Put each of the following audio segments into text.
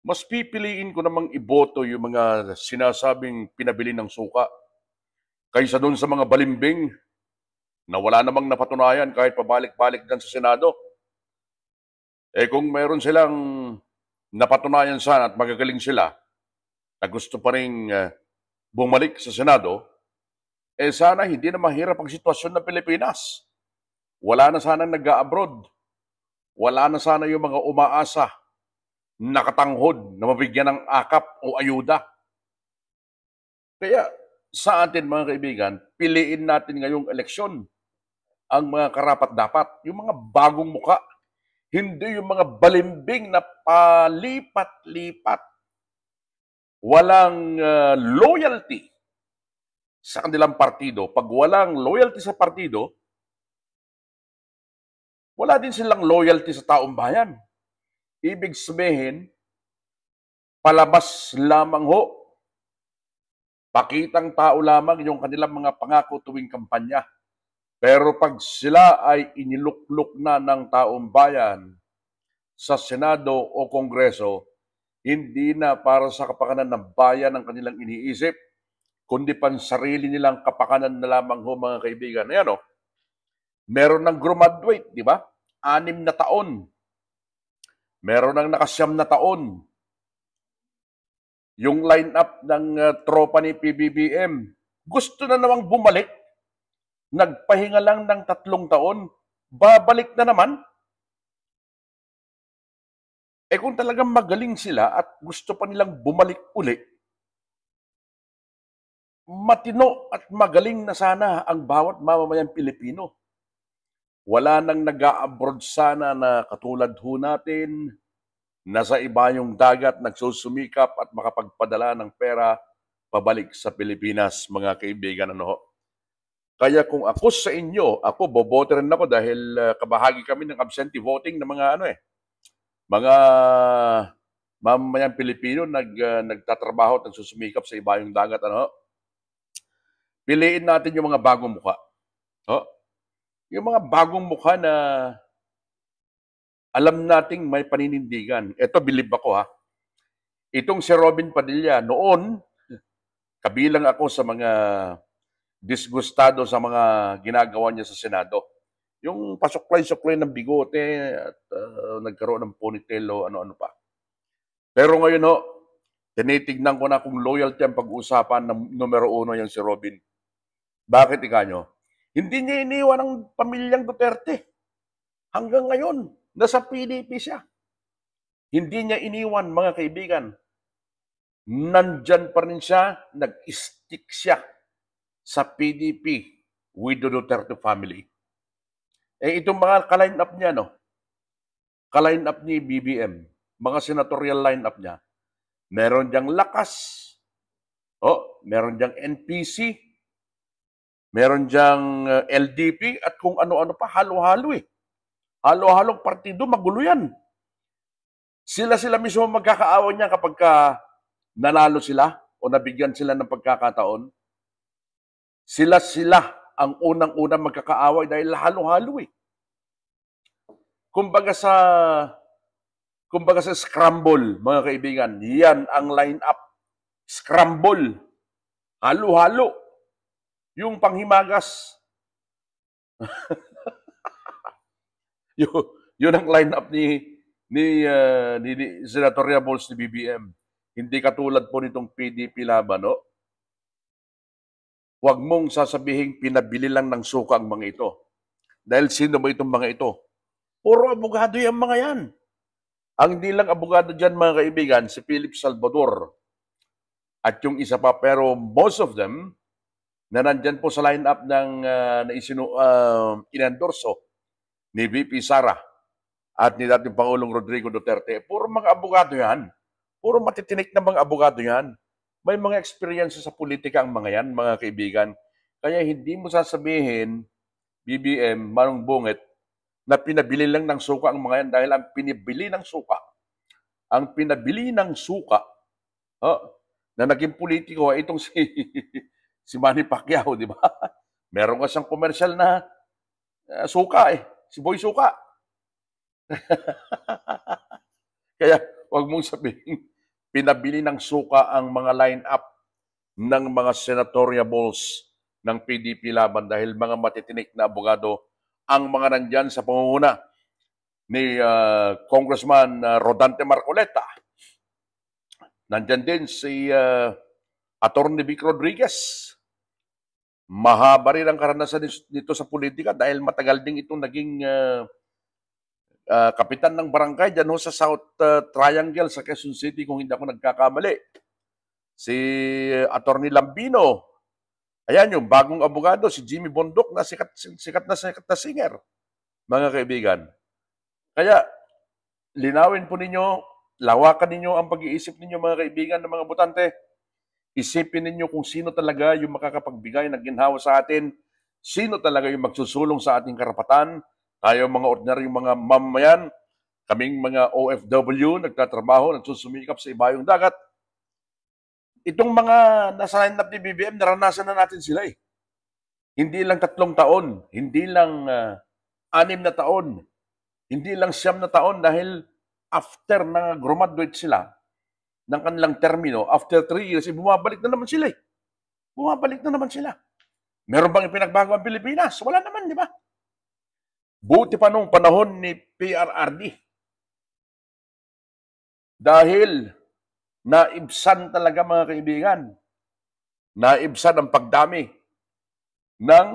mas pipiliin ko namang iboto yung mga sinasabing pinabili ng suka kaysa doon sa mga balimbing na wala namang napatunayan kahit pabalik-balik dyan sa Senado. Eh kung meron silang napatunayan sana at magagaling sila na gusto pa rin bumalik sa Senado, eh sana hindi na mahirap ang sitwasyon ng Pilipinas. Wala na sana nag-a-abroad. Wala na sana yung mga umaasa, nakatanghod na mabigyan ng akap o ayuda. Kaya sa atin mga kaibigan, piliin natin ngayong eleksyon ang mga karapat-dapat, yung mga bagong muka, hindi yung mga balimbing na palipat-lipat. Walang loyalty sa kanilang partido. Pag walang loyalty sa partido, wala din silang loyalty sa taong bayan. Ibig sabihin, palabas lamang ho, pakitang tao lamang yung kanilang mga pangako tuwing kampanya. Pero pag sila ay inilukluk na ng taong bayan sa Senado o Kongreso, hindi na para sa kapakanan ng bayan ang kanilang iniisip, kundi pan sarili nilang kapakanan na lamang ho mga kaibigan. Ayan o, meron ng graduate, di ba? 6 na taon. Meron ng naka9 na taon. Yung line-up ng tropa ni PBBM, gusto na namang bumalik. Nagpahinga lang ng 3 taon, babalik na naman. Eh kung talagang magaling sila at gusto pa nilang bumalik uli, matino at magaling na sana ang bawat mamamayang Pilipino. Wala nang nag-a-abroad sana na katulad ho natin, nasa iba yung dagat, nagsusumikap at makapagpadala ng pera pabalik sa Pilipinas, mga kaibigan. Ano ho? Kaya kung ako sa inyo, ako boboto rin ako dahil kabahagi kami ng absentee voting ng mga mga mamamayang Pilipino nagtatrabaho at nagsusumikap sa iba yung dagat. Ano? Piliin natin yung mga bagong mukha. Oh? Yung mga bagong mukha na alam nating may paninindigan. Ito, bilib ako ha. Itong si Robin Padilla, noon, kabilang ako sa mga disgustado sa mga ginagawa niya sa Senado. Yung pasuklay-suklay ng bigote at nagkaroon ng ponytail o ano-ano pa. Pero ngayon ho, tinitignan ko na kung loyalty ang pag-uusapan ng numero 1 yung si Robin. Bakit ikanyo? Hindi niya iniwan ang pamilyang Duterte. Hanggang ngayon, nasa PDP siya. Hindi niya iniwan, mga kaibigan. Nandyan pa rin siya, nag-stick siya sa PDP with the Duterte family. Eh itong mga ka-line up niya, no? Ka-line up ni BBM, mga senatorial line up niya, meron diyang lakas, meron diyang NPC, meron diyang LDP, at kung ano-ano pa, halo-halo eh. Halo-halong partido, magulo yan. Sila mismo magkakaawan niya kapag nanalo sila o nabigyan sila ng pagkakataon. Sila ang unang-unang magkakaaway dahil halo-halo eh. Kumbaga sa scramble, mga kaibigan, yan ang line-up. Scramble. Halo-halo. Yung panghimagas. yun ang line-up ni senatorial balls ni BBM. Hindi katulad po nitong PDP laban, no? Huwag mong sasabihin pinabili lang ng suka ang mga ito. Dahil sino ba itong mga ito? Puro abogado yung mga yan. Ang hindi lang abogado dyan, mga kaibigan, si Philip Salvador. At yung isa pa, pero most of them, na nandyan po sa line-up ng inendorso ni VP Sara at ni dating Pangulong Rodrigo Duterte. Puro mga abogado yan. Puro matitinik na mga abogado yan. May mga experience sa politika ang mga yan, mga kaibigan. Kaya hindi mo sasabihin, BBM, Manong Bungit, na pinabili lang ng suka ang mga yan dahil ang pinibili ng suka, na naging politiko, itong si Manny Pacquiao, di ba? Meron ka siyang commercial na suka eh. Si Boy Suka. Kaya, wag mong sabihin, pinabili ng suka ang mga line-up ng mga senatoriables ng PDP Laban dahil mga matitinik na abogado ang mga nandyan sa pangunguna ni Congressman Rodante Marcoleta. Nandyan din si Atty. Vic Rodriguez. Mahaba rin ang karanasan nito sa politika dahil matagal din itong naging kapitan ng barangay dyan sa South Triangle sa Quezon City kung hindi ako nagkakamali. Si Atty. Lambino. Ayan yung bagong abogado, si Jimmy Bondok na sikat na singer, mga kaibigan. Kaya, linawin po ninyo, lawakan ninyo ang pag-iisip ninyo mga kaibigan ng mga botante. Isipin ninyo kung sino talaga yung makakapagbigay ng ginhawa sa atin, sino talaga yung magsusulong sa ating karapatan. Tayo mga ordinaryong mga mamayan, kaming mga OFW, nagtatrabaho, nagsusumikap sa ibayong dagat. Itong mga nasa line-up ni BBM, naranasan na natin sila eh. Hindi lang 3 taon, hindi lang 6 na taon, hindi lang 9 na taon dahil after na graduate sila ng kanilang termino, after 3 years, bumabalik na naman sila eh. Bumabalik na naman sila. Meron bang ipinagbago ang Pilipinas? Wala naman, di ba? Buti pa nung panahon ni PRRD. Dahil naibsan talaga mga kaibigan. Naibsan ang pagdami ng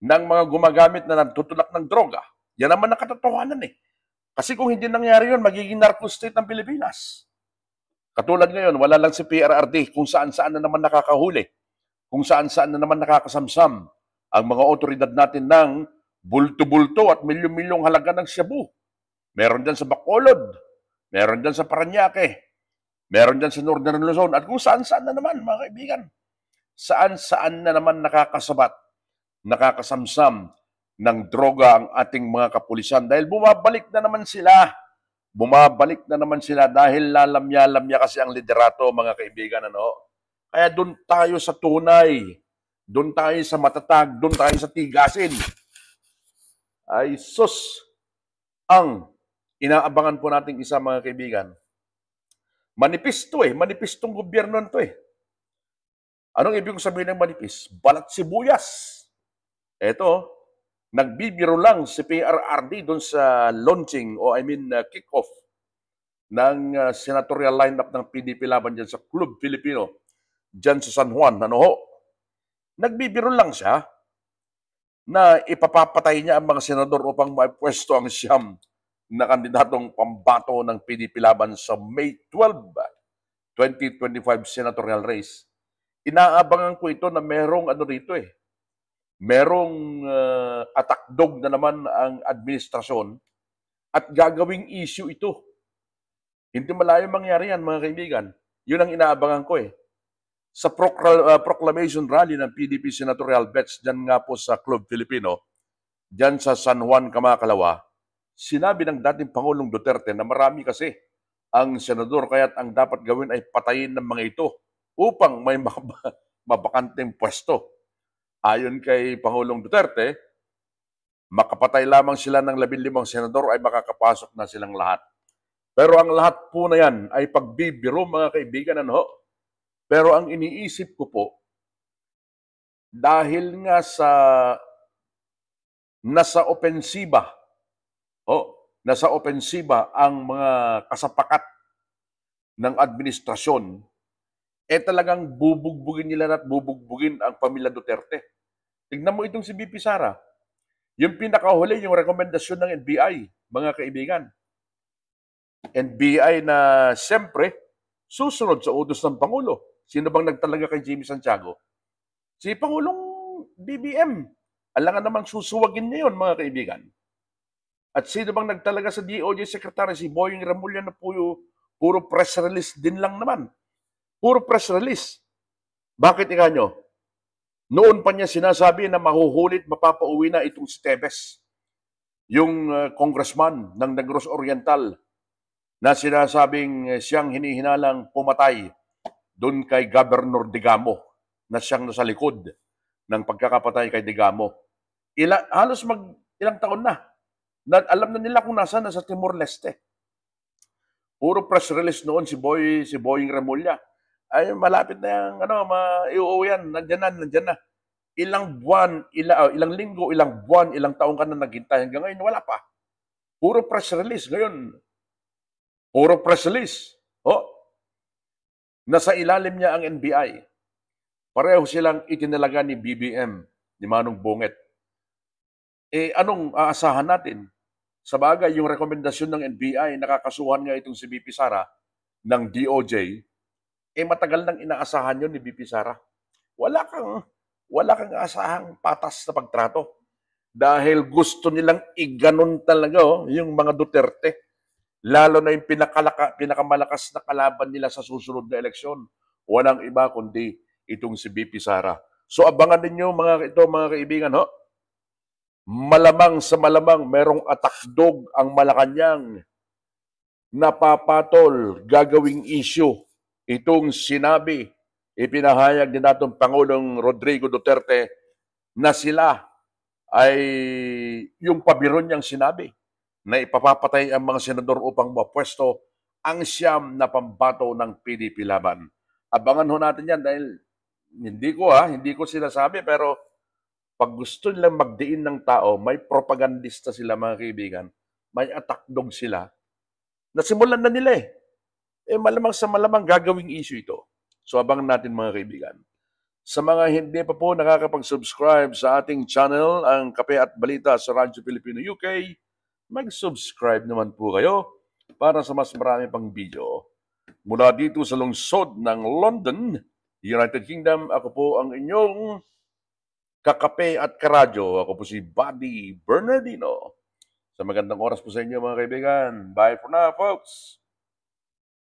mga gumagamit na nagtutulak ng droga. Yan naman ang katotohanan eh. Kasi kung hindi nangyari yun, magiging narco state ang Pilipinas. Katulad ngayon, wala lang si PRRD kung saan-saan na naman nakakahuli, kung saan-saan na naman nakakasamsam ang mga otoridad natin ng bulto-bulto at milyong-milyong halaga ng shabu. Meron dyan sa Bacolod, meron dyan sa Parañaque, meron dyan sa Northern Luzon, at kung saan-saan na naman, mga kaibigan. Saan-saan na naman nakakasabat, nakakasamsam ng droga ang ating mga kapulisan dahil bumabalik na naman sila. Bumabalik na naman sila dahil lalamya-lamya kasi ang liderato, mga kaibigan. Kaya doon tayo sa tunay, doon tayo sa matatag, doon tayo sa tigasin. Ay sus, ang inaabangan po nating isa, mga kaibigan. Manipis to eh, manipis tong gobyerno to eh. Anong ibig sabihin ng manipis? Balat sibuyas. Eto, nagbibiro lang si PRRD doon sa launching kick-off ng senatorial lineup ng PDP Laban dyan sa Club Filipino, dyan sa San Juan. Nagbibiro lang siya na ipapapatay niya ang mga senador upang maipwesto ang siyam na kandidatong pambato ng PDP Laban sa May 12, 2025 senatorial race. Inaabangan ko ito na merong rito eh. Merong atakdog na naman ang administrasyon at gagawing issue ito. Hindi malayo mangyari yan, mga kaibigan. Yun ang inaabangan ko eh. Sa proclamation rally ng PDP Senatorial Bets dyan nga po sa Club Filipino, dyan sa San Juan, Kamakalawa, sinabi ng dating Pangulong Duterte na marami kasi ang senador kaya't ang dapat gawin ay patayin ng mga ito upang may mabakanteng pwesto. Ayon kay Pangulong Duterte, makapatay lamang sila ng 15 senador ay makakapasok na silang lahat. Pero ang lahat po na yan ay pagbibiro, mga kaibigan. Pero ang iniisip ko po, dahil nga nasa opensiba ang mga kasapakat ng administrasyon, talagang bubugbugin nila at bubugbugin ang pamilya Duterte. Tignan mo itong si BP Sara. Yung pinakahuli, yung rekomendasyon ng NBI, mga kaibigan. NBI na siyempre susunod sa utos ng Pangulo. Sino bang nagtalaga kay Jimmy Santiago? Si Pangulong BBM. Alangan namang susuwagin niya yun, mga kaibigan. At sino bang nagtalaga sa DOJ Secretary? Si Boying Remulla na puro press release din lang naman. Puro press release. Bakit ika nyo? Noon pa niya sinasabi na mahuhulit, mapapauwi na itong si Tebes. Yung congressman ng Negros Oriental na sinasabing siyang hinihinalang pumatay doon kay Governor Digamo na siyang nasa likod ng pagkakapatay kay Digamo. Halos ilang taon na. Alam na nila kung nasa Timor-Leste. Puro press release noon si Boying Remulla. Ay, malapit na yung, iuwi yan. Nandiyan na. Ilang buwan, ilang linggo, ilang buwan, ilang taong ka na naghintay. Hanggang ngayon, wala pa. Puro press release. Ngayon, puro press release. Oh, nasa ilalim niya ang NBI. Pareho silang itinalaga ni BBM, ni Manong Bonget. Anong aasahan natin? Sa bagay, yung rekomendasyon ng NBI, nakakasuhan nga itong si BP Sara ng DOJ, matagal nang inaasahan yun ni BP Sara. Wala kang asahang patas na pagtrato. Dahil gusto nilang iganon talaga yung mga Duterte. Lalo na yung pinakamalakas na kalaban nila sa susunod na eleksyon. Walang iba kundi itong si BP Sara. So abangan ninyo mga kaibigan, malamang sa malamang merong atakdog ang Malacanang, napapatol, gagawing issue itong sinabi, ipinahayag ni datong Pangulong Rodrigo Duterte na sila ay yung pabiro niyang sinabi na ipapapatay ang mga senador upang mapwesto ang siyam na pambato ng PDP laban. Abangan ho natin yan dahil hindi ko sinasabi pero pag gusto nilang magdiin ng tao, may propagandista sila mga kaibigan, may atakdog sila, nasimulan na nila malamang sa malamang gagawing issue ito. So abangan natin mga kaibigan. Sa mga hindi pa po nakakapag-subscribe sa ating channel, ang Kape at Balita sa Radyo Pilipino UK, mag-subscribe naman po kayo para sa mas marami pang video. Mula dito sa lungsod ng London, United Kingdom, ako po ang inyong kakape at karadyo. Ako po si Buddy Bernardino. Sa magandang oras po sa inyo mga kaibigan. Bye for now, folks!